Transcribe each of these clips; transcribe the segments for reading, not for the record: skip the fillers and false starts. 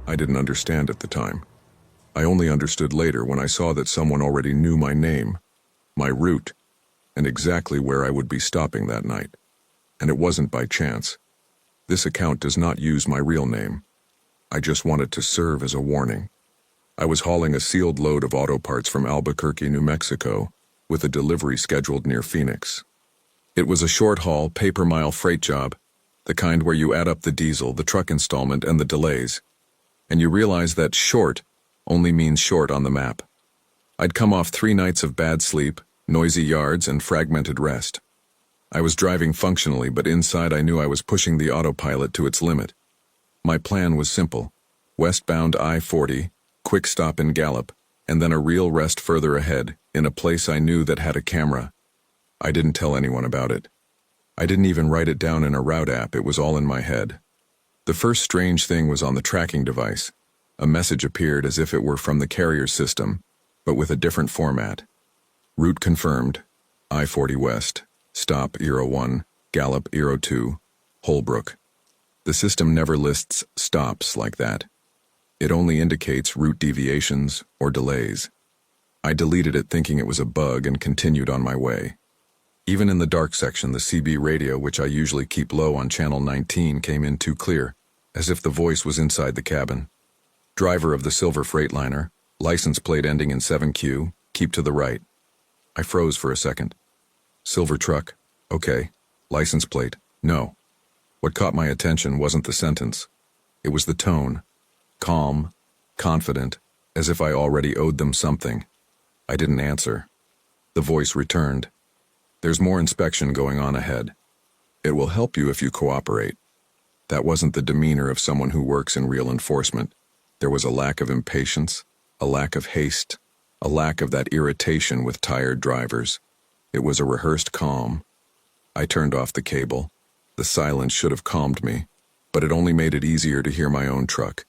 I didn't understand at the time. I only understood later when I saw that someone already knew my name, my route, and exactly where I would be stopping that night. And it wasn't by chance. This account does not use my real name. I just wanted to serve as a warning. I was hauling a sealed load of auto parts from Albuquerque, New Mexico, with a delivery scheduled near Phoenix. It was a short-haul, pay-per-mile freight job, the kind where you add up the diesel, the truck installment, and the delays. And you realize that short only means short on the map. I'd come off 3 nights of bad sleep, noisy yards, and fragmented rest. I was driving functionally, but inside I knew I was pushing the autopilot to its limit. My plan was simple: westbound I-40, quick stop in Gallup, and then a real rest further ahead, in a place I knew that had a camera. I didn't tell anyone about it. I didn't even write it down in a route app, it was all in my head. The first strange thing was on the tracking device. A message appeared as if it were from the carrier system, but with a different format. Route confirmed, I-40 West, stop 01, Gallup 02, Holbrook. The system never lists stops like that. It only indicates route deviations or delays. I deleted it thinking it was a bug and continued on my way. Even in the dark section, the CB radio, which I usually keep low on channel 19, came in too clear, as if the voice was inside the cabin. Driver of the silver Freightliner, license plate ending in 7Q, keep to the right. I froze for a second. Silver truck, okay. License plate, no. What caught my attention wasn't the sentence. It was the tone. Calm, confident, as if I already owed them something. I didn't answer. The voice returned. There's more inspection going on ahead. It will help you if you cooperate. That wasn't the demeanor of someone who works in real enforcement. There was a lack of impatience, a lack of haste, a lack of that irritation with tired drivers. It was a rehearsed calm. I turned off the cable. The silence should have calmed me, but it only made it easier to hear my own truck.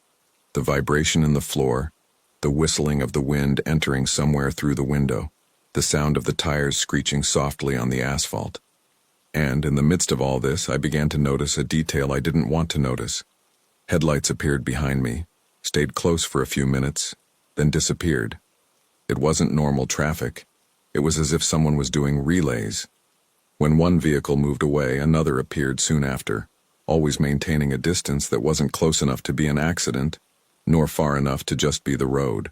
The vibration in the floor, the whistling of the wind entering somewhere through the window, the sound of the tires screeching softly on the asphalt. And in the midst of all this, I began to notice a detail I didn't want to notice. Headlights appeared behind me, stayed close for a few minutes, then disappeared. It wasn't normal traffic. It was as if someone was doing relays. When one vehicle moved away, another appeared soon after, always maintaining a distance that wasn't close enough to be an accident, nor far enough to just be the road.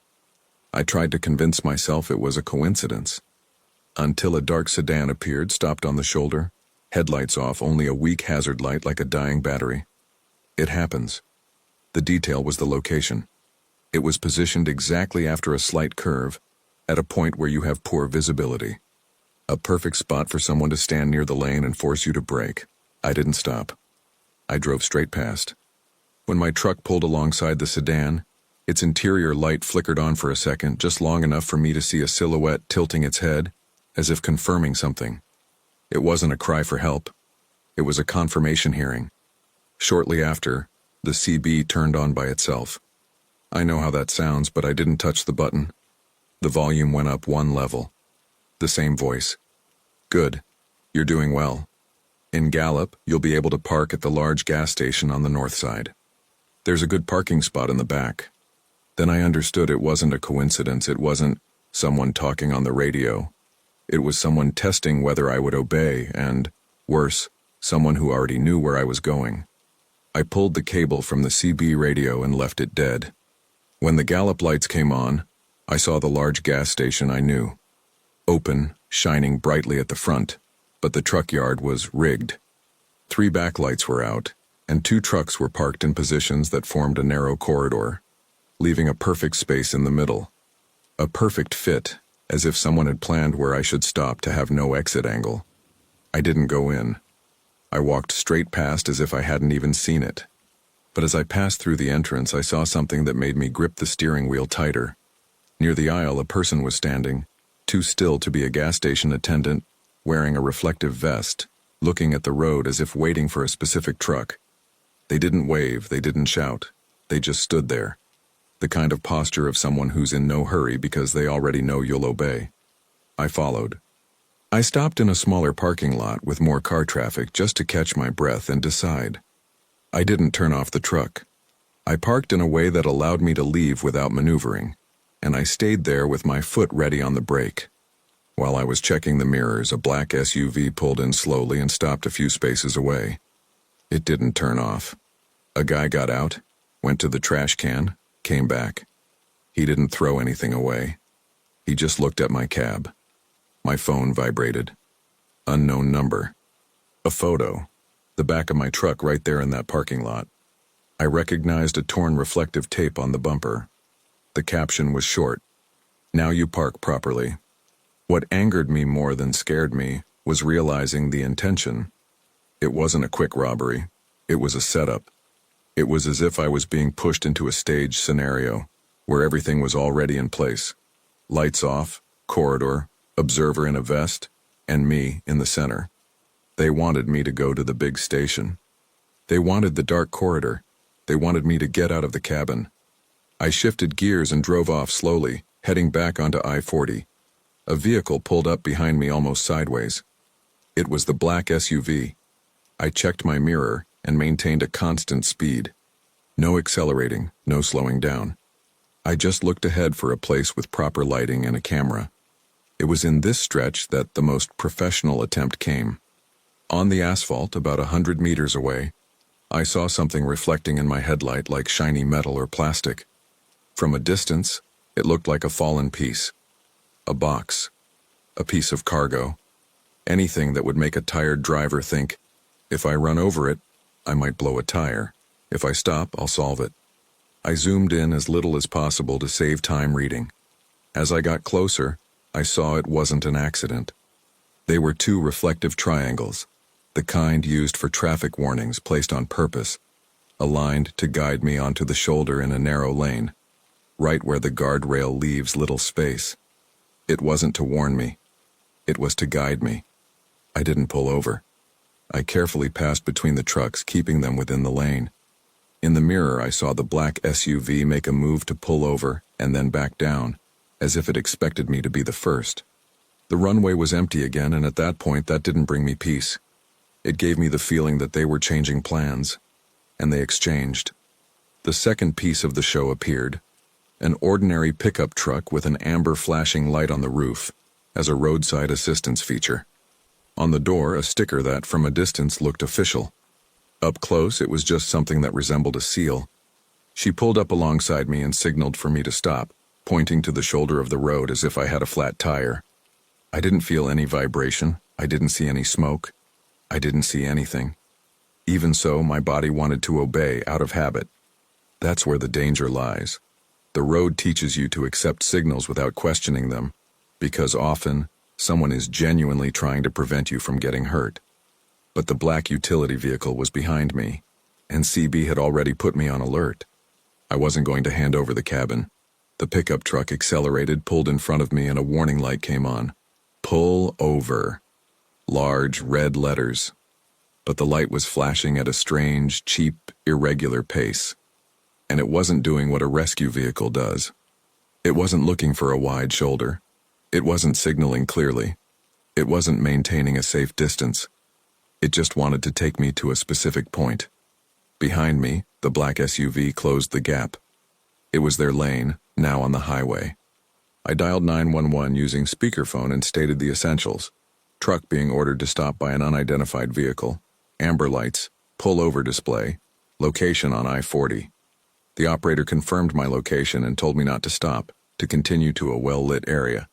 I tried to convince myself it was a coincidence. Until a dark sedan appeared, stopped on the shoulder, headlights off, only a weak hazard light like a dying battery. It happens. The detail was the location. It was positioned exactly after a slight curve, at a point where you have poor visibility. A perfect spot for someone to stand near the lane and force you to brake. I didn't stop. I drove straight past. When my truck pulled alongside the sedan, its interior light flickered on for a second, just long enough for me to see a silhouette tilting its head, as if confirming something. It wasn't a cry for help. It was a confirmation hearing. Shortly after, the CB turned on by itself. I know how that sounds, but I didn't touch the button. The volume went up 1 level. The same voice. Good. You're doing well. In Gallup, you'll be able to park at the large gas station on the north side. There's a good parking spot in the back. Then I understood it wasn't a coincidence. It wasn't someone talking on the radio. It was someone testing whether I would obey and, worse, someone who already knew where I was going. I pulled the cable from the CB radio and left it dead. When the Gallup lights came on, I saw the large gas station I knew. Open, shining brightly at the front, but the truck yard was rigged. 3 backlights were out, and 2 trucks were parked in positions that formed a narrow corridor, leaving a perfect space in the middle. A perfect fit, as if someone had planned where I should stop to have no exit angle. I didn't go in. I walked straight past as if I hadn't even seen it. But as I passed through the entrance, I saw something that made me grip the steering wheel tighter. Near the aisle, a person was standing, too still to be a gas station attendant, wearing a reflective vest, looking at the road as if waiting for a specific truck. They didn't wave, they didn't shout. They just stood there. The kind of posture of someone who's in no hurry because they already know you'll obey. I followed. I stopped in a smaller parking lot with more car traffic just to catch my breath and decide. I didn't turn off the truck. I parked in a way that allowed me to leave without maneuvering, and I stayed there with my foot ready on the brake. While I was checking the mirrors, a black SUV pulled in slowly and stopped a few spaces away. It didn't turn off. A guy got out, went to the trash can, came back. He didn't throw anything away. He just looked at my cab. My phone vibrated. Unknown number. A photo. The back of my truck right there in that parking lot. I recognized a torn reflective tape on the bumper. The caption was short. "Now you park properly." What angered me more than scared me was realizing the intention. It wasn't a quick robbery. It was a setup. It was as if I was being pushed into a staged scenario where everything was already in place. Lights off, corridor, observer in a vest, and me in the center. They wanted me to go to the big station. They wanted the dark corridor. They wanted me to get out of the cabin. I shifted gears and drove off slowly, heading back onto I-40. A vehicle pulled up behind me almost sideways. It was the black SUV. I checked my mirror and maintained a constant speed. No accelerating, no slowing down. I just looked ahead for a place with proper lighting and a camera. It was in this stretch that the most professional attempt came. On the asphalt, about 100 meters away, I saw something reflecting in my headlight like shiny metal or plastic. From a distance, it looked like a fallen piece. A box. A piece of cargo. Anything that would make a tired driver think, if I run over it, I might blow a tire. If I stop, I'll solve it. I zoomed in as little as possible to save time reading. As I got closer, I saw it wasn't an accident. They were two reflective triangles, the kind used for traffic warnings placed on purpose, aligned to guide me onto the shoulder in a narrow lane, right where the guardrail leaves little space. It wasn't to warn me. It was to guide me. I didn't pull over. I carefully passed between the trucks, keeping them within the lane. In the mirror, I saw the black SUV make a move to pull over and then back down, as if it expected me to be the first. The runway was empty again, and at that point, that didn't bring me peace. It gave me the feeling that they were changing plans, and they exchanged. The second piece of the show appeared, an ordinary pickup truck with an amber flashing light on the roof, as a roadside assistance feature. On the door, a sticker that, from a distance, looked official. Up close, it was just something that resembled a seal. She pulled up alongside me and signaled for me to stop, pointing to the shoulder of the road as if I had a flat tire. I didn't feel any vibration. I didn't see any smoke. I didn't see anything. Even so, my body wanted to obey out of habit. That's where the danger lies. The road teaches you to accept signals without questioning them, because often, someone is genuinely trying to prevent you from getting hurt. But the black utility vehicle was behind me, and CB had already put me on alert. I wasn't going to hand over the cabin. The pickup truck accelerated, pulled in front of me, and a warning light came on. Pull over. Large red letters. But the light was flashing at a strange, cheap, irregular pace. And it wasn't doing what a rescue vehicle does. It wasn't looking for a wide shoulder. It wasn't signaling clearly. It wasn't maintaining a safe distance. It just wanted to take me to a specific point. Behind me, the black SUV closed the gap. It was their lane, now on the highway. I dialed 911 using speakerphone and stated the essentials. Truck being ordered to stop by an unidentified vehicle. Amber lights, pull over display, location on I-40. The operator confirmed my location and told me not to stop, to continue to a well-lit area.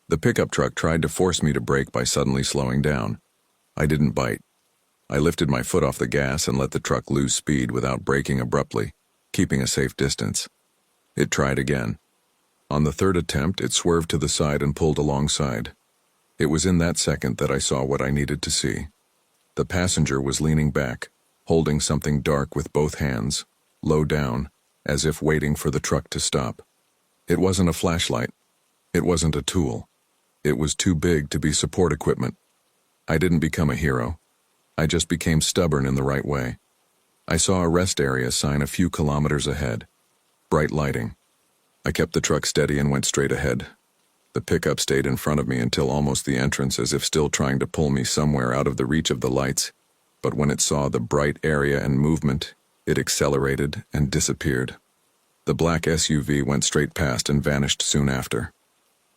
The pickup truck tried to force me to brake by suddenly slowing down. I didn't bite. I lifted my foot off the gas and let the truck lose speed without braking abruptly, keeping a safe distance. It tried again. On the third attempt, it swerved to the side and pulled alongside. It was in that second that I saw what I needed to see. The passenger was leaning back, holding something dark with both hands, low down, as if waiting for the truck to stop. It wasn't a flashlight. It wasn't a tool. It was too big to be support equipment. I didn't become a hero. I just became stubborn in the right way. I saw a rest area sign a few kilometers ahead. Bright lighting. I kept the truck steady and went straight ahead. The pickup stayed in front of me until almost the entrance, as if still trying to pull me somewhere out of the reach of the lights. But when it saw the bright area and movement, It accelerated and disappeared. The black SUV went straight past and vanished soon after.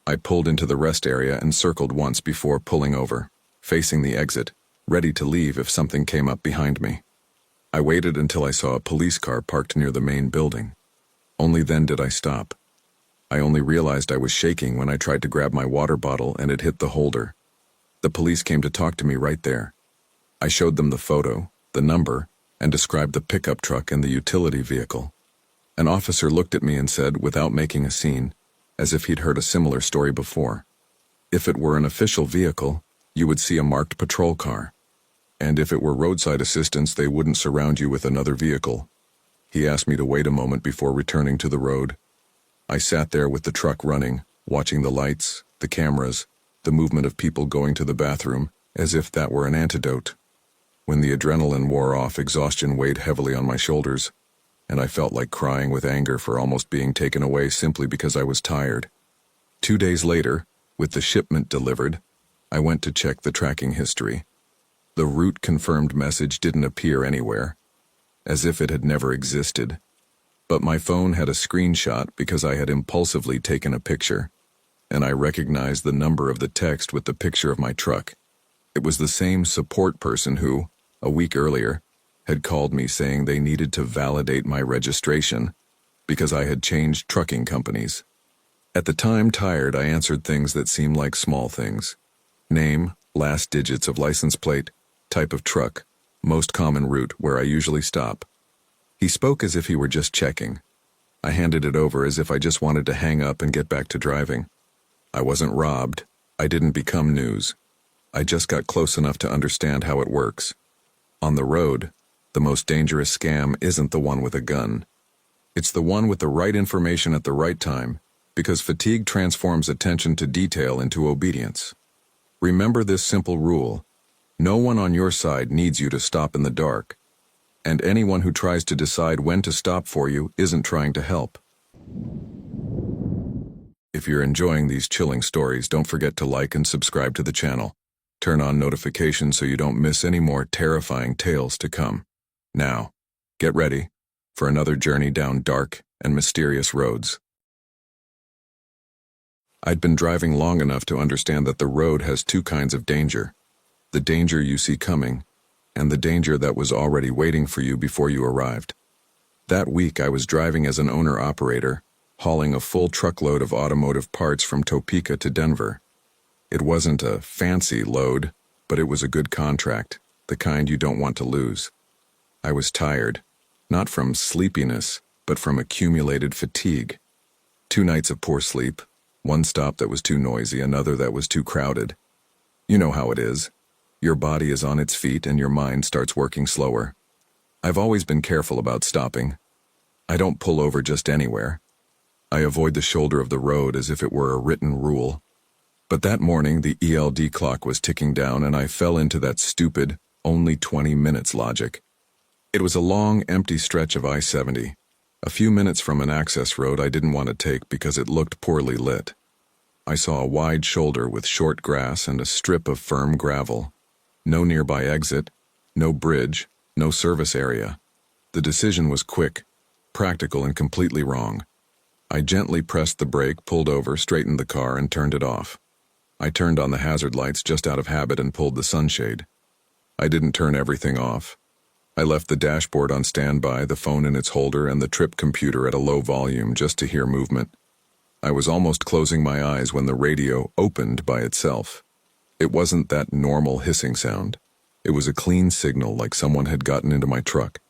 I pulled into the rest area and circled once before pulling over, facing the exit, ready to leave if something came up behind me. I waited until I saw a police car parked near the main building. Only then did I stop. I only realized I was shaking when I tried to grab my water bottle and it hit the holder. The police came to talk to me right there. I showed them the photo, the number, and described the pickup truck and the utility vehicle. An officer looked at me and said, without making a scene, as if he'd heard a similar story before, "If it were an official vehicle, you would see a marked patrol car. And if it were roadside assistance, they wouldn't surround you with another vehicle." He asked me to wait a moment before returning to the road. I sat there with the truck running, watching the lights, the cameras, the movement of people going to the bathroom, as if that were an antidote. When the adrenaline wore off, exhaustion weighed heavily on my shoulders, and I felt like crying with anger for almost being taken away simply because I was tired. 2 days later, with the shipment delivered, I went to check the tracking history. The route confirmed message didn't appear anywhere, as if it had never existed. But my phone had a screenshot because I had impulsively taken a picture, and I recognized the number of the text with the picture of my truck. It was the same support person who, a week earlier, had called me saying they needed to validate my registration because I had changed trucking companies. At the time, tired, I answered things that seemed like small things. Name, last digits of license plate, type of truck, most common route where I usually stop. He spoke as if he were just checking. I handed it over as if I just wanted to hang up and get back to driving. I wasn't robbed. I didn't become news. I just got close enough to understand how it works. On the road, the most dangerous scam isn't the one with a gun. It's the one with the right information at the right time, because fatigue transforms attention to detail into obedience. Remember this simple rule: no one on your side needs you to stop in the dark, and anyone who tries to decide when to stop for you isn't trying to help. If you're enjoying these chilling stories, don't forget to like and subscribe to the channel. Turn on notifications so you don't miss any more terrifying tales to come. Now, get ready for another journey down dark and mysterious roads. I'd been driving long enough to understand that the road has two kinds of danger: the danger you see coming, and the danger that was already waiting for you before you arrived. That week I was driving as an owner-operator, hauling a full truckload of automotive parts from Topeka to Denver. It wasn't a fancy load, but it was a good contract, the kind you don't want to lose. I was tired, not from sleepiness, but from accumulated fatigue. 2 nights of poor sleep, one stop that was too noisy, another that was too crowded. You know how it is. Your body is on its feet and your mind starts working slower. I've always been careful about stopping. I don't pull over just anywhere. I avoid the shoulder of the road as if it were a written rule. But that morning the ELD clock was ticking down and I fell into that stupid, only 20 minutes logic. It was a long, empty stretch of I-70, a few minutes from an access road I didn't want to take because it looked poorly lit. I saw a wide shoulder with short grass and a strip of firm gravel. No nearby exit, no bridge, no service area. The decision was quick, practical, and completely wrong. I gently pressed the brake, pulled over, straightened the car, and turned it off. I turned on the hazard lights just out of habit and pulled the sunshade. I didn't turn everything off. I left the dashboard on standby, the phone in its holder, and the trip computer at a low volume just to hear movement. I was almost closing my eyes when the radio opened by itself. It wasn't that normal hissing sound. It was a clean signal like someone had gotten into my truck.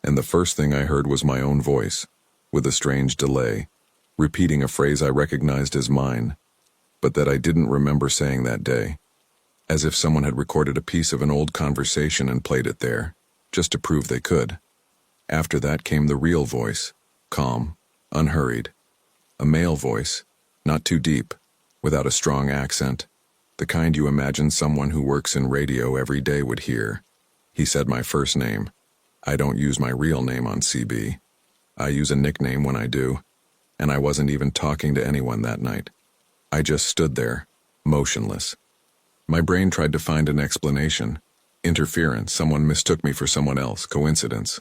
And the first thing I heard was my own voice, with a strange delay, repeating a phrase I recognized as mine, but that I didn't remember saying that day, as if someone had recorded a piece of an old conversation and played it there, just to prove they could. After that came the real voice, calm, unhurried. A male voice, not too deep, without a strong accent, the kind you imagine someone who works in radio every day would hear. He said my first name. I don't use my real name on CB. I use a nickname when I do, and I wasn't even talking to anyone that night. I just stood there, motionless. My brain tried to find an explanation. Interference, someone mistook me for someone else, coincidence.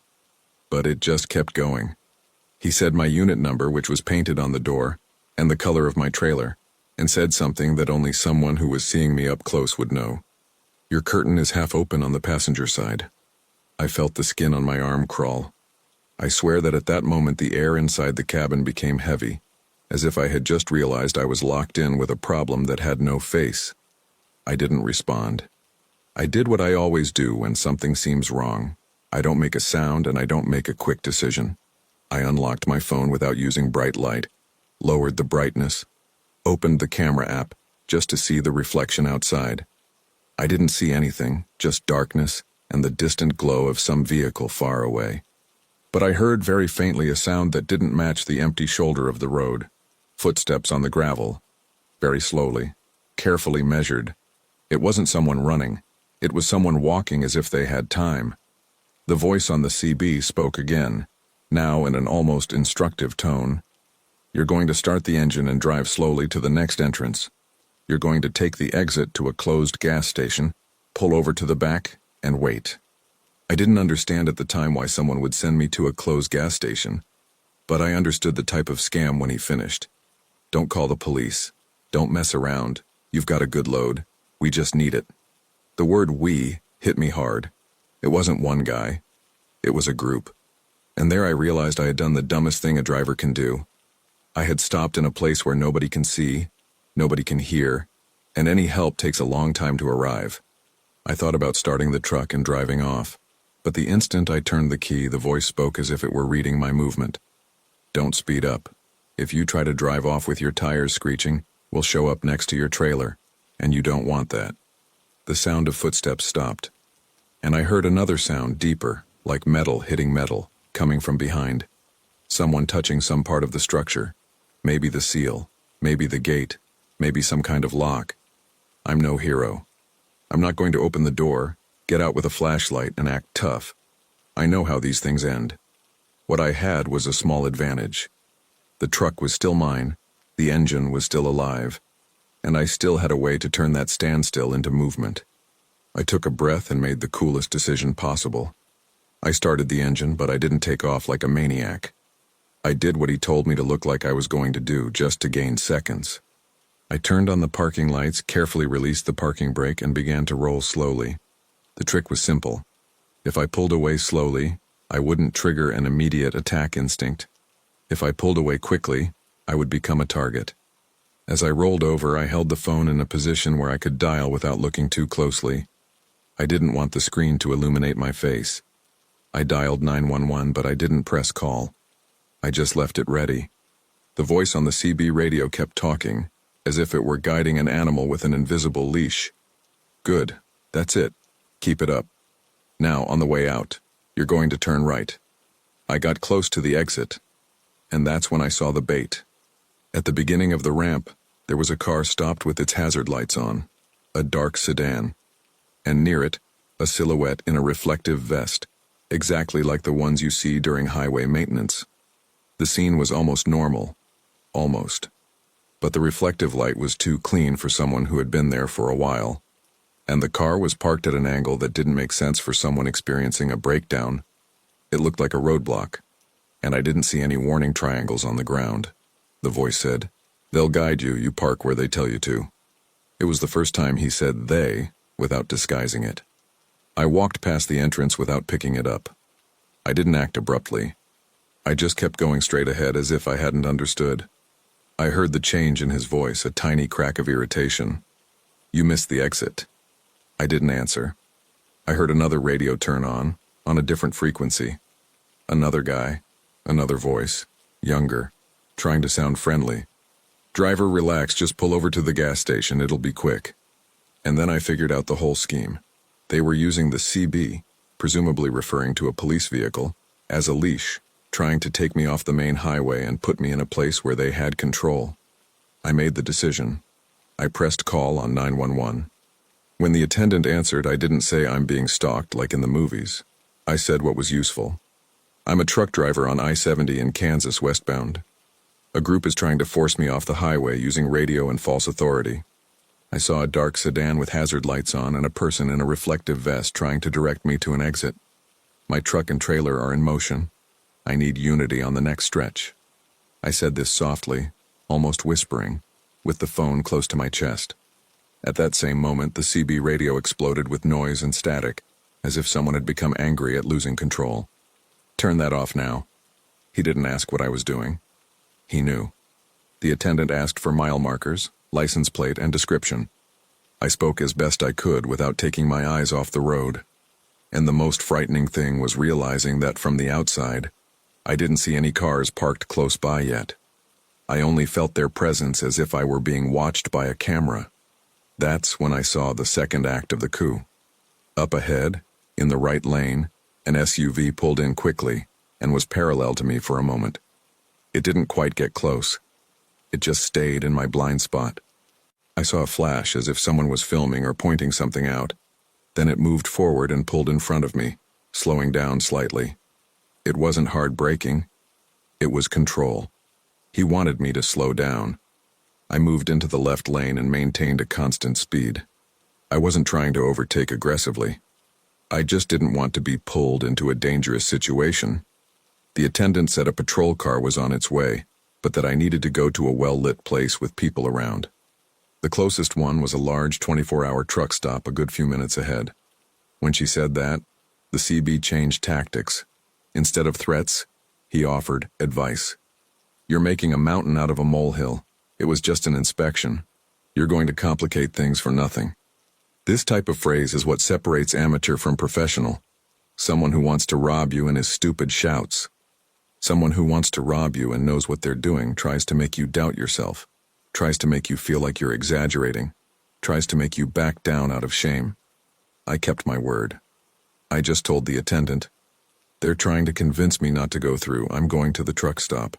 but it just kept going. He said my unit number, which was painted on the door, and the color of my trailer, and said something that only someone who was seeing me up close would know. Your curtain is half open on the passenger side. I felt the skin on my arm crawl. I swear that at that moment the air inside the cabin became heavy, as if I had just realized I was locked in with a problem that had no face. I didn't respond. I did what I always do when something seems wrong. I don't make a sound and I don't make a quick decision. I unlocked my phone without using bright light, lowered the brightness, opened the camera app just to see the reflection outside. I didn't see anything, just darkness and the distant glow of some vehicle far away. But I heard very faintly a sound that didn't match the empty shoulder of the road. Footsteps on the gravel, very slowly, carefully measured. It wasn't someone running. It was someone walking as if they had time. The voice on the CB spoke again, now in an almost instructive tone. You're going to start the engine and drive slowly to the next entrance. You're going to take the exit to a closed gas station, pull over to the back, and wait. I didn't understand at the time why someone would send me to a closed gas station, but I understood the type of scam when he finished. Don't call the police. Don't mess around. You've got a good load. We just need it. The word "we" hit me hard. It wasn't one guy. It was a group. And there I realized I had done the dumbest thing a driver can do. I had stopped in a place where nobody can see, nobody can hear, and any help takes a long time to arrive. I thought about starting the truck and driving off, but the instant I turned the key, the voice spoke as if it were reading my movement. Don't speed up. If you try to drive off with your tires screeching, we'll show up next to your trailer, and you don't want that. The sound of footsteps stopped, and I heard another sound deeper, like metal hitting metal, coming from behind. Someone touching some part of the structure. Maybe the seal, maybe the gate, maybe some kind of lock. I'm no hero. I'm not going to open the door, get out with a flashlight, and act tough. I know how these things end. What I had was a small advantage. The truck was still mine, the engine was still alive, and I still had a way to turn that standstill into movement. I took a breath and made the coolest decision possible. I started the engine, but I didn't take off like a maniac. I did what he told me to look like I was going to do, just to gain seconds. I turned on the parking lights, carefully released the parking brake, and began to roll slowly. The trick was simple. If I pulled away slowly, I wouldn't trigger an immediate attack instinct. If I pulled away quickly, I would become a target. As I rolled over, I held the phone in a position where I could dial without looking too closely. I didn't want the screen to illuminate my face. I dialed 911, but I didn't press call. I just left it ready. The voice on the CB radio kept talking, as if it were guiding an animal with an invisible leash. Good. That's it. Keep it up. Now, on the way out, you're going to turn right. I got close to the exit, and that's when I saw the bait. At the beginning of the ramp, there was a car stopped with its hazard lights on, a dark sedan, and near it, a silhouette in a reflective vest, exactly like the ones you see during highway maintenance. The scene was almost normal. Almost. But the reflective light was too clean for someone who had been there for a while, and the car was parked at an angle that didn't make sense for someone experiencing a breakdown. It looked like a roadblock, and I didn't see any warning triangles on the ground. The voice said, "They'll guide you, you park where they tell you to." It was the first time he said "they" without disguising it. I walked past the entrance without picking it up. I didn't act abruptly. I just kept going straight ahead as if I hadn't understood. I heard the change in his voice, a tiny crack of irritation. "You missed the exit." I didn't answer. I heard another radio turn on a different frequency. Another guy, another voice, younger, trying to sound friendly. "Driver, relax, just pull over to the gas station, it'll be quick." And then I figured out the whole scheme. They were using the CB, presumably referring to a police vehicle, as a leash, trying to take me off the main highway and put me in a place where they had control. I made the decision. I pressed call on 911. When the attendant answered, I didn't say "I'm being stalked" like in the movies. I said what was useful. "I'm a truck driver on I-70 in Kansas westbound. A group is trying to force me off the highway using radio and false authority. I saw a dark sedan with hazard lights on and a person in a reflective vest trying to direct me to an exit. My truck and trailer are in motion. I need unity on the next stretch. I said this softly, almost whispering, with the phone close to my chest. At that same moment, the CB radio exploded with noise and static, as if someone had become angry at losing control. Turn that off now. He didn't ask what I was doing. He knew. The attendant asked for mile markers, license plate, and description. I spoke as best I could without taking my eyes off the road. And the most frightening thing was realizing that from the outside, I didn't see any cars parked close by yet. I only felt their presence as if I were being watched by a camera. That's when I saw the second act of the coup. Up ahead, in the right lane, an SUV pulled in quickly and was parallel to me for a moment. It didn't quite get close. It just stayed in my blind spot. I saw a flash as if someone was filming or pointing something out. Then it moved forward and pulled in front of me, slowing down slightly. It wasn't hard braking. It was control. He wanted me to slow down. I moved into the left lane and maintained a constant speed. I wasn't trying to overtake aggressively. I just didn't want to be pulled into a dangerous situation. The attendant said a patrol car was on its way, but that I needed to go to a well-lit place with people around. The closest one was a large 24-hour truck stop a good few minutes ahead. When she said that, the CB changed tactics. Instead of threats, he offered advice. You're making a mountain out of a molehill. It was just an inspection. You're going to complicate things for nothing. This type of phrase is what separates amateur from professional. Someone who wants to rob you and is stupid shouts. Someone who wants to rob you and knows what they're doing tries to make you doubt yourself, tries to make you feel like you're exaggerating, tries to make you back down out of shame. I kept my word. I just told the attendant, they're trying to convince me not to go through. I'm going to the truck stop.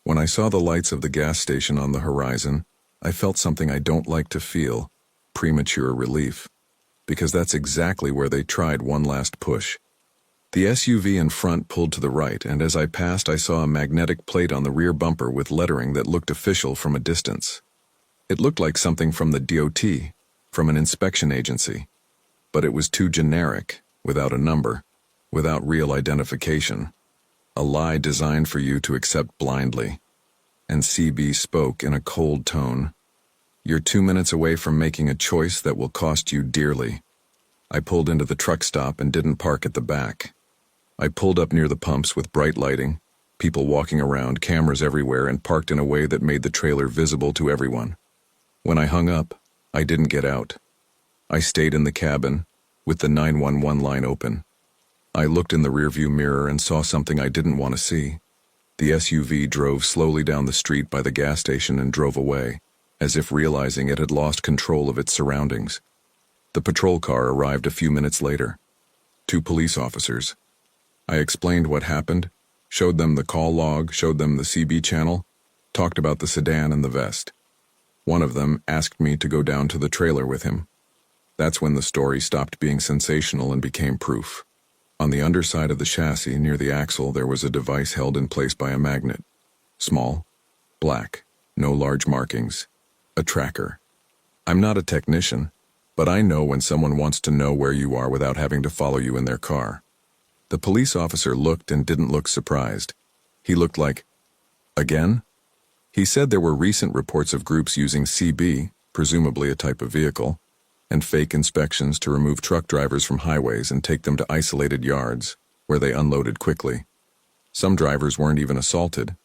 When I saw the lights of the gas station on the horizon, I felt something I don't like to feel, premature relief, because that's exactly where they tried one last push. The SUV in front pulled to the right, and as I passed, I saw a magnetic plate on the rear bumper with lettering that looked official from a distance. It looked like something from the DOT, from an inspection agency, but it was too generic, without a number, without real identification. A lie designed for you to accept blindly. And CB spoke in a cold tone. You're 2 minutes away from making a choice that will cost you dearly. I pulled into the truck stop and didn't park at the back. I pulled up near the pumps with bright lighting, people walking around, cameras everywhere, and parked in a way that made the trailer visible to everyone. When I hung up, I didn't get out. I stayed in the cabin, with the 911 line open. I looked in the rearview mirror and saw something I didn't want to see. The SUV drove slowly down the street by the gas station and drove away, as if realizing it had lost control of its surroundings. The patrol car arrived a few minutes later. 2 police officers. I explained what happened, showed them the call log, showed them the CB channel, talked about the sedan and the vest. One of them asked me to go down to the trailer with him. That's when the story stopped being sensational and became proof. On the underside of the chassis, near the axle, there was a device held in place by a magnet. Small, black, no large markings. A tracker. I'm not a technician, but I know when someone wants to know where you are without having to follow you in their car. The police officer looked and didn't look surprised. He looked like, again? He said there were recent reports of groups using CB, presumably a type of vehicle, and fake inspections to remove truck drivers from highways and take them to isolated yards, where they unloaded quickly. Some drivers weren't even assaulted.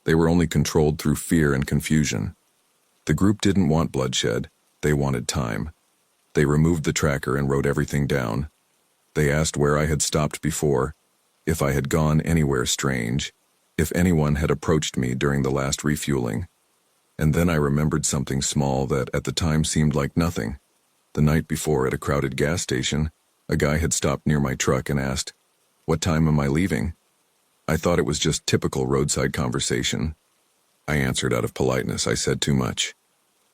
They were only controlled through fear and confusion. The group didn't want bloodshed. They wanted time. They removed the tracker and wrote everything down. They asked where I had stopped before, if I had gone anywhere strange, if anyone had approached me during the last refueling. And then I remembered something small that at the time seemed like nothing. The night before at a crowded gas station, a guy had stopped near my truck and asked, "What time am I leaving?" I thought it was just typical roadside conversation. I answered out of politeness. I said too much.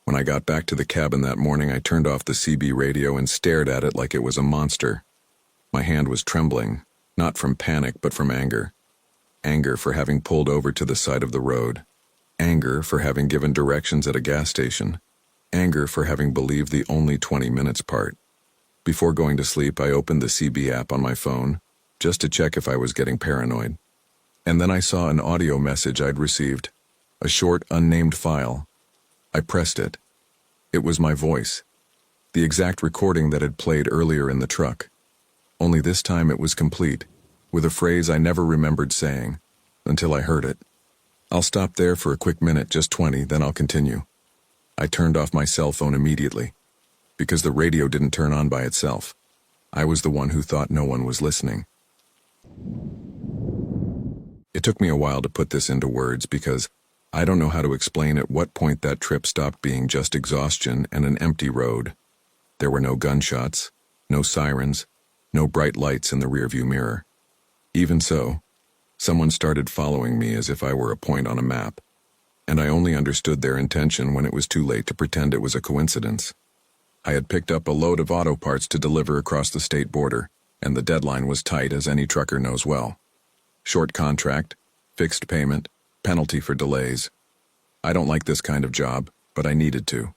When I got back to the cabin that morning, I turned off the CB radio and stared at it like it was a monster. My hand was trembling, not from panic but from anger. Anger for having pulled over to the side of the road. Anger for having given directions at a gas station. Anger for having believed the only 20 minutes part. Before going to sleep, I opened the CB app on my phone, just to check if I was getting paranoid. And then I saw an audio message I'd received, a short, unnamed file. I pressed it. It was my voice, the exact recording that had played earlier in the truck. Only this time it was complete, with a phrase I never remembered saying, until I heard it. I'll stop there for a quick minute, just 20, then I'll continue. I turned off my cell phone immediately, because the radio didn't turn on by itself. I was the one who thought no one was listening. It took me a while to put this into words because I don't know how to explain at what point that trip stopped being just exhaustion and an empty road. There were no gunshots, no sirens, no bright lights in the rearview mirror. Even so, someone started following me as if I were a point on a map, and I only understood their intention when it was too late to pretend it was a coincidence. I had picked up a load of auto parts to deliver across the state border, and the deadline was tight, as any trucker knows well. Short contract, fixed payment, penalty for delays. I don't like this kind of job, but I needed to.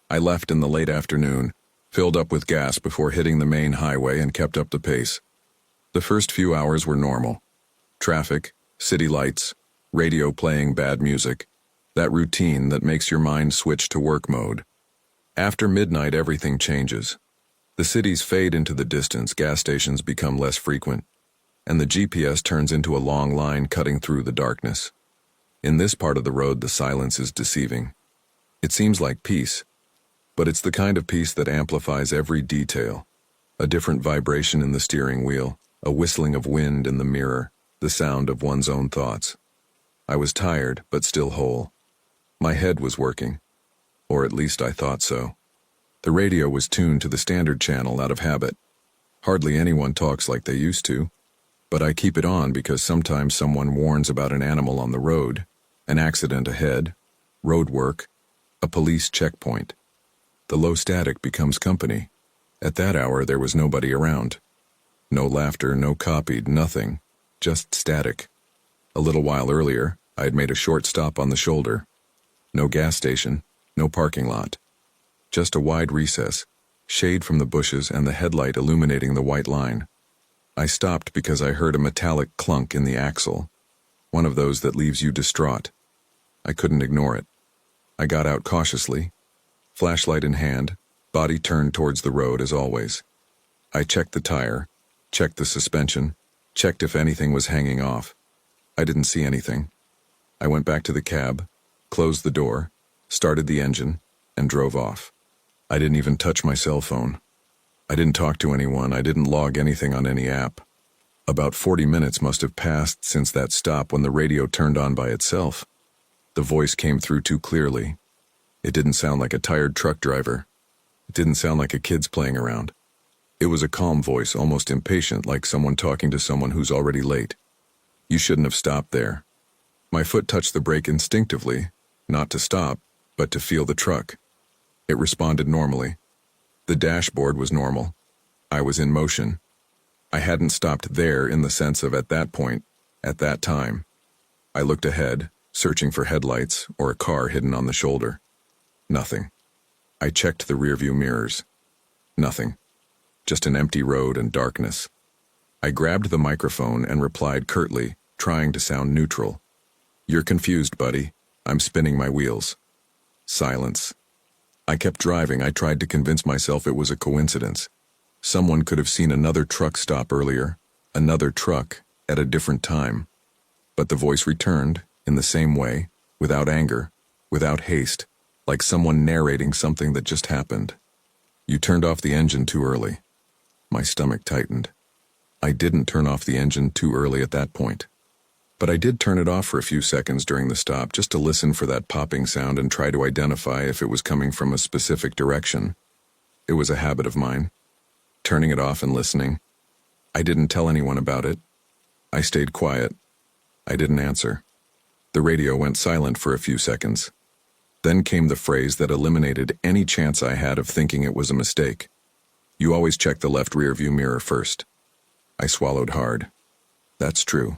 I left in the late afternoon, filled up with gas before hitting the main highway, and kept up the pace. The first few hours were normal. Traffic, city lights, radio playing bad music, that routine that makes your mind switch to work mode. After midnight, everything changes. The cities fade into the distance, gas stations become less frequent, and the GPS turns into a long line cutting through the darkness. In this part of the road, the silence is deceiving. It seems like peace, but it's the kind of peace that amplifies every detail. A different vibration in the steering wheel, a whistling of wind in the mirror, the sound of one's own thoughts. I was tired, but still whole. My head was working, or at least I thought so. The radio was tuned to the standard channel out of habit. Hardly anyone talks like they used to, but I keep it on because sometimes someone warns about an animal on the road, an accident ahead, road work, a police checkpoint. The low static becomes company. At that hour, there was nobody around. No laughter, no copied, nothing, just static. A little while earlier, I had made a short stop on the shoulder. No gas station, no parking lot. Just a wide recess, shade from the bushes and the headlight illuminating the white line. I stopped because I heard a metallic clunk in the axle, one of those that leaves you distraught. I couldn't ignore it. I got out cautiously, flashlight in hand, body turned towards the road as always. I checked the tire, checked the suspension, checked if anything was hanging off. I didn't see anything. I went back to the cab, closed the door, started the engine, and drove off. I didn't even touch my cell phone. I didn't talk to anyone. I didn't log anything on any app. About 40 minutes must have passed since that stop when the radio turned on by itself. The voice came through too clearly. It didn't sound like a tired truck driver. It didn't sound like a kid's playing around. It was a calm voice, almost impatient, like someone talking to someone who's already late. You shouldn't have stopped there. My foot touched the brake instinctively, not to stop, but to feel the truck. It responded normally. The dashboard was normal. I was in motion. I hadn't stopped there in the sense of at that point, at that time. I looked ahead, searching for headlights or a car hidden on the shoulder. Nothing. I checked the rearview mirrors. Nothing. Just an empty road and darkness. I grabbed the microphone and replied curtly, trying to sound neutral. "You're confused, buddy. I'm spinning my wheels." Silence. I kept driving. I tried to convince myself it was a coincidence. Someone could have seen another truck stop earlier, another truck, at a different time. But the voice returned, in the same way, without anger, without haste, like someone narrating something that just happened. "You turned off the engine too early." My stomach tightened. I didn't turn off the engine too early at that point. But I did turn it off for a few seconds during the stop just to listen for that popping sound and try to identify if it was coming from a specific direction. It was a habit of mine, turning it off and listening. I didn't tell anyone about it. I stayed quiet. I didn't answer. The radio went silent for a few seconds. Then came the phrase that eliminated any chance I had of thinking it was a mistake. "You always check the left rearview mirror first." I swallowed hard. That's true.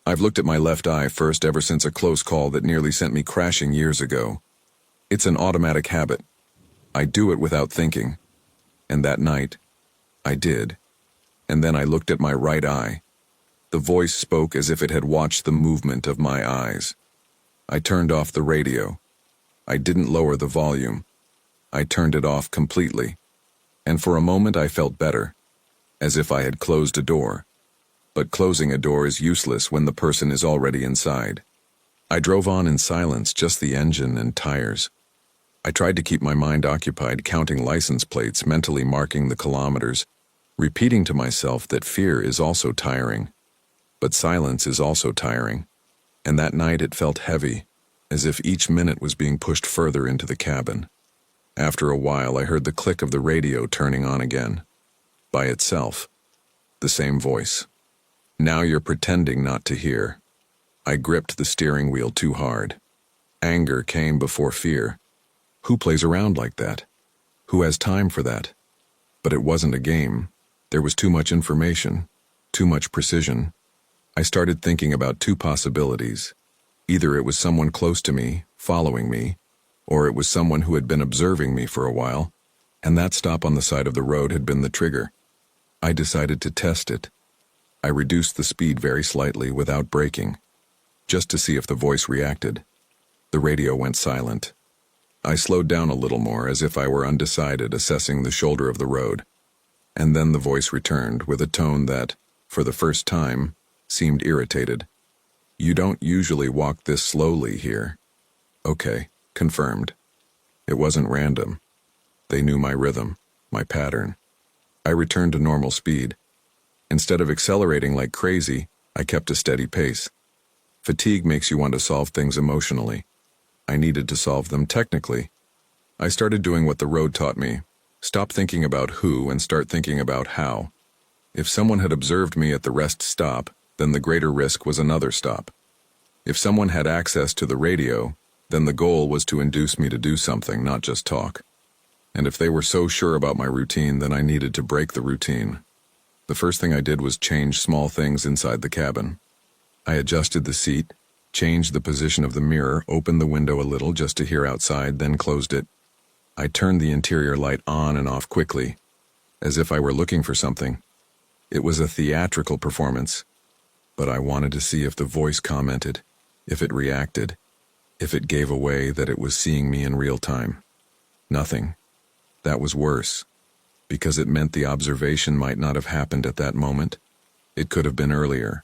I've looked at my left eye first ever since a close call that nearly sent me crashing years ago. It's an automatic habit. I do it without thinking. And that night, I did. And then I looked at my right eye. The voice spoke as if it had watched the movement of my eyes. I turned off the radio. I didn't lower the volume. I turned it off completely. And for a moment I felt better, as if I had closed a door. But closing a door is useless when the person is already inside. I drove on in silence, just the engine and tires. I tried to keep my mind occupied, counting license plates, mentally marking the kilometers, repeating to myself that fear is also tiring. But silence is also tiring. And that night it felt heavy, as if each minute was being pushed further into the cabin. After a while I heard the click of the radio turning on again. By itself. The same voice. Now you're pretending not to hear. I gripped the steering wheel too hard. Anger came before fear. Who plays around like that? Who has time for that? But it wasn't a game. There was too much information, too much precision. I started thinking about two possibilities. Either it was someone close to me, following me, or it was someone who had been observing me for a while, and that stop on the side of the road had been the trigger. I decided to test it. I reduced the speed very slightly without braking, just to see if the voice reacted. The radio went silent. I slowed down a little more, as if I were undecided, assessing the shoulder of the road. And then the voice returned with a tone that, for the first time, seemed irritated. You don't usually walk this slowly here. Okay, confirmed. It wasn't random. They knew my rhythm, my pattern. I returned to normal speed. Instead of accelerating like crazy, I kept a steady pace. Fatigue makes you want to solve things emotionally. I needed to solve them technically. I started doing what the road taught me. Stop thinking about who and start thinking about how. If someone had observed me at the rest stop, then the greater risk was another stop. If someone had access to the radio, then the goal was to induce me to do something, not just talk. And if they were so sure about my routine, then I needed to break the routine. The first thing I did was change small things inside the cabin. I adjusted the seat, changed the position of the mirror, opened the window a little just to hear outside, then closed it. I turned the interior light on and off quickly, as if I were looking for something. It was a theatrical performance, but I wanted to see if the voice commented, if it reacted, if it gave away that it was seeing me in real time. Nothing. That was worse, because it meant the observation might not have happened at that moment. It could have been earlier.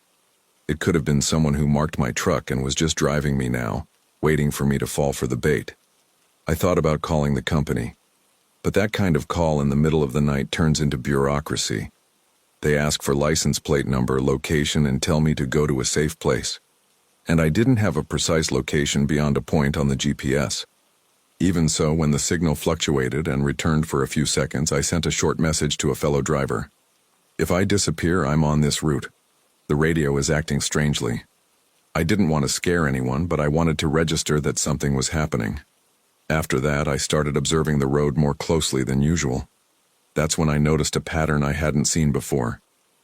It could have been someone who marked my truck and was just driving me now, waiting for me to fall for the bait. I thought about calling the company, but that kind of call in the middle of the night turns into bureaucracy. They ask for license plate number, location, and tell me to go to a safe place. And I didn't have a precise location beyond a point on the GPS. Even so, when the signal fluctuated and returned for a few seconds, I sent a short message to a fellow driver. If I disappear, I'm on this route. The radio is acting strangely. I didn't want to scare anyone, but I wanted to register that something was happening. After that, I started observing the road more closely than usual. That's when I noticed a pattern I hadn't seen before.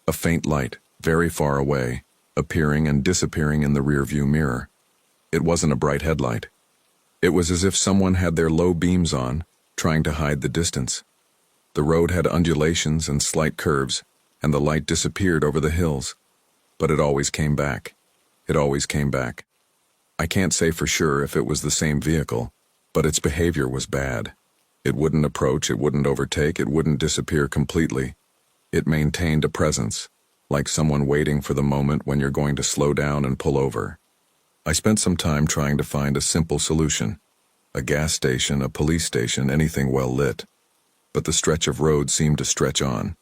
A faint light, very far away, appearing and disappearing in the rearview mirror. It wasn't a bright headlight. It was as if someone had their low beams on, trying to hide the distance. The road had undulations and slight curves, and the light disappeared over the hills. But it always came back. It always came back. I can't say for sure if it was the same vehicle, but its behavior was bad. It wouldn't approach, it wouldn't overtake, it wouldn't disappear completely. It maintained a presence, like someone waiting for the moment when you're going to slow down and pull over. I spent some time trying to find a simple solution. A gas station, a police station, anything well lit. But the stretch of road seemed to stretch on.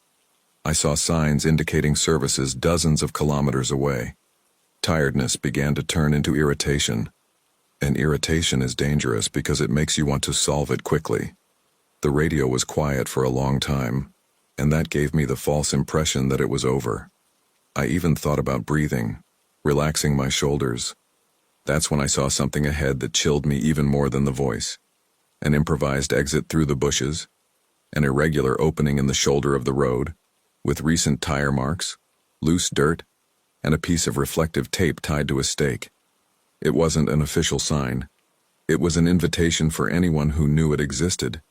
I saw signs indicating services dozens of kilometers away. Tiredness began to turn into irritation. And irritation is dangerous because it makes you want to solve it quickly. The radio was quiet for a long time, and that gave me the false impression that it was over. I even thought about breathing, relaxing my shoulders. That's when I saw something ahead that chilled me even more than the voice. An improvised exit through the bushes, an irregular opening in the shoulder of the road, with recent tire marks, loose dirt, and a piece of reflective tape tied to a stake. It wasn't an official sign. It was an invitation for anyone who knew it existed.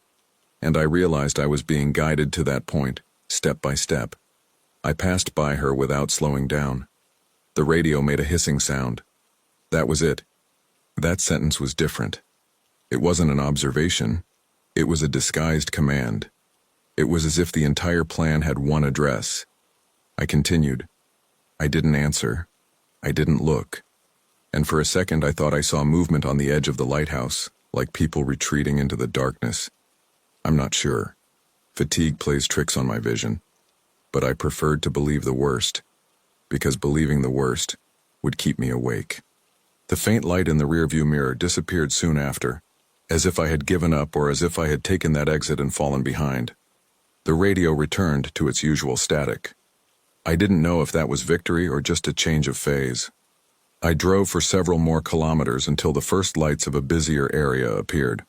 And I realized I was being guided to that point, step by step. I passed by her without slowing down. The radio made a hissing sound. That was it. That sentence was different. It wasn't an observation. It was a disguised command. It was as if the entire plan had one address. I continued. I didn't answer. I didn't look. And for a second I thought I saw movement on the edge of the lighthouse, like people retreating into the darkness. I'm not sure. Fatigue plays tricks on my vision. But I preferred to believe the worst, because believing the worst would keep me awake. The faint light in the rearview mirror disappeared soon after, as if I had given up or as if I had taken that exit and fallen behind. The radio returned to its usual static. I didn't know if that was victory or just a change of phase. I drove for several more kilometers until the first lights of a busier area appeared.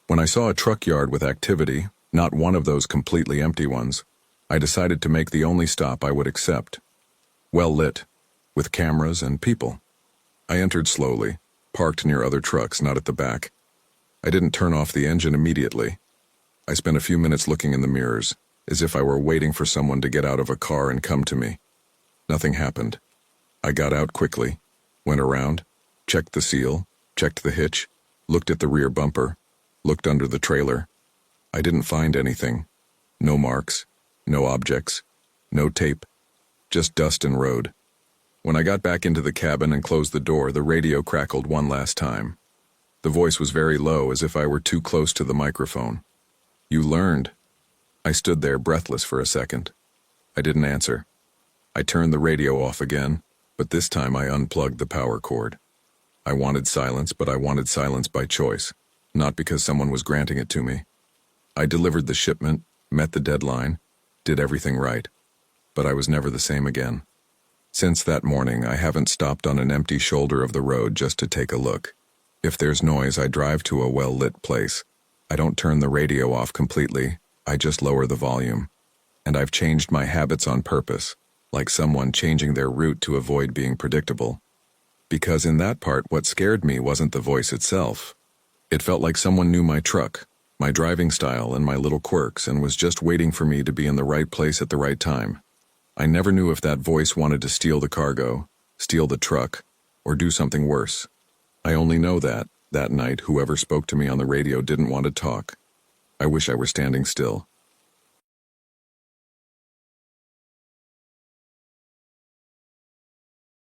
When I saw a truck yard with activity, not one of those completely empty ones, I decided to make the only stop I would accept. Well lit, with cameras and people. I entered slowly, parked near other trucks, not at the back. I didn't turn off the engine immediately. I spent a few minutes looking in the mirrors, as if I were waiting for someone to get out of a car and come to me. Nothing happened. I got out quickly, went around, checked the seal, checked the hitch, looked at the rear bumper, looked under the trailer. I didn't find anything. No marks, no objects, no tape, just dust and road. When I got back into the cabin and closed the door, the radio crackled one last time. The voice was very low, as if I were too close to the microphone. You learned. I stood there breathless for a second. I didn't answer. I turned the radio off again, but this time I unplugged the power cord. I wanted silence, but I wanted silence by choice, not because someone was granting it to me. I delivered the shipment, met the deadline, did everything right, but I was never the same again. Since that morning, I haven't stopped on an empty shoulder of the road just to take a look. If there's noise, I drive to a well-lit place. I don't turn the radio off completely, I just lower the volume. And I've changed my habits on purpose, like someone changing their route to avoid being predictable. Because in that part, what scared me wasn't the voice itself. It felt like someone knew my truck, my driving style, and my little quirks, and was just waiting for me to be in the right place at the right time. I never knew if that voice wanted to steal the cargo, steal the truck, or do something worse. I only know that night, whoever spoke to me on the radio didn't want to talk. I wish I were standing still,